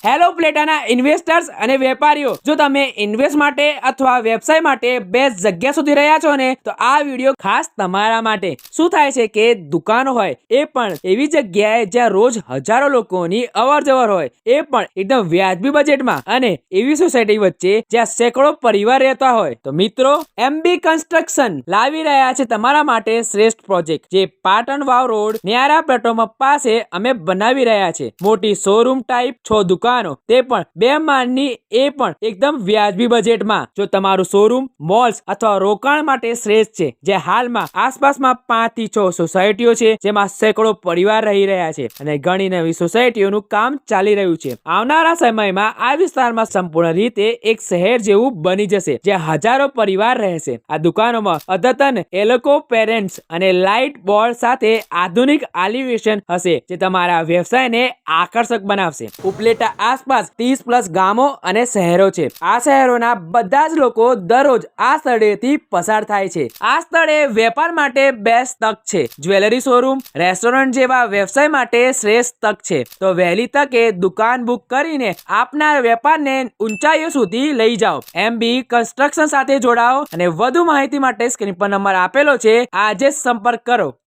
Hello પ્લેટાના investors અને વેપારીઓ, જો તમે ઇન્વેસ્ટ માટે અથવા વ્યવસાય માટે બેસ્ટ જગ્યા શોધી રહ્યા છો ને, તો આ વિડીયો ખાસ તમારા માટે. શું થાય છે કે દુકાનો હોય એ પણ એવી જગ્યાએ જ્યાં રોજ હજારો લોકોની અવરજવર હોય, એ પણ એકદમ વ્યાજબી બજેટમાં, અને એવી સોસાયટી વચ્ચે જ્યાં સેંકડો પરિવાર રહેતા હોય. તો મિત્રો, એમબી કન્સ્ટ્રક્શન લાવી રહ્યા છે તમારા માટે શ્રેષ્ઠ પ્રોજેક્ટ, જે પાટણ વાવ રોડ ન્યારા પેટ્રોલ પંપ પાસે અમે બનાવી રહ્યા છે. મોટી શોરૂમ ટાઈપ 6 દુકાનો, તે પણ 2 માળની, એ પણ એકદમ વ્યાજબી બજેટમાં. જો તમારું શોરૂમ, મોલ્સ અથવા રોકાણ માટે શ્રેષ્ઠ છે, જે હાલમાં આસપાસમાં 5 થી 6 સોસાયટીઓ છે, જેમાં સેંકડો પરિવાર રહી રહ્યા છે અને ઘણી નવી સોસાયટીઓનું કામ ચાલી રહ્યું છે. આવનારા સમયમાં આ વિસ્તારમાં સંપૂર્ણ રીતે એક શહેર જેવું બની જશે, જ્યાં હજારો પરિવાર રહેશે. આ દુકાનોમાં અદ્યતન એલોકો પેરેન્ટ્સ અને લાઇટ બોર્ડ સાથે આધુનિક એલિવેશન હશે, જે તમારા વ્યવસાયને આકર્ષક બનાવશે. ઉપલેટા આસપાસ 30+ ગામો અને શહેરો છે. આ શહેરોના બધા જ લોકો દરરોજ આ સ્થળેથી પસાર થાય છે. આ સ્થળે વેપાર માટે બેસ્ટ તક છે. જ્વેલરી શોરૂમ, રેસ્ટોરન્ટ જેવા વ્યવસાય માટે શ્રેષ્ઠ તક છે. તો વહેલી તકે દુકાન બુક કરીને આપના વેપારને ઊંચાઈઓ સુધી લઈ જાઓ. એમબી કન્સ્ટ્રક્શન સાથે જોડાઓ અને વધુ માહિતી માટે સ્ક્રીન પર નંબર આપેલો છે, આજે સંપર્ક કરો.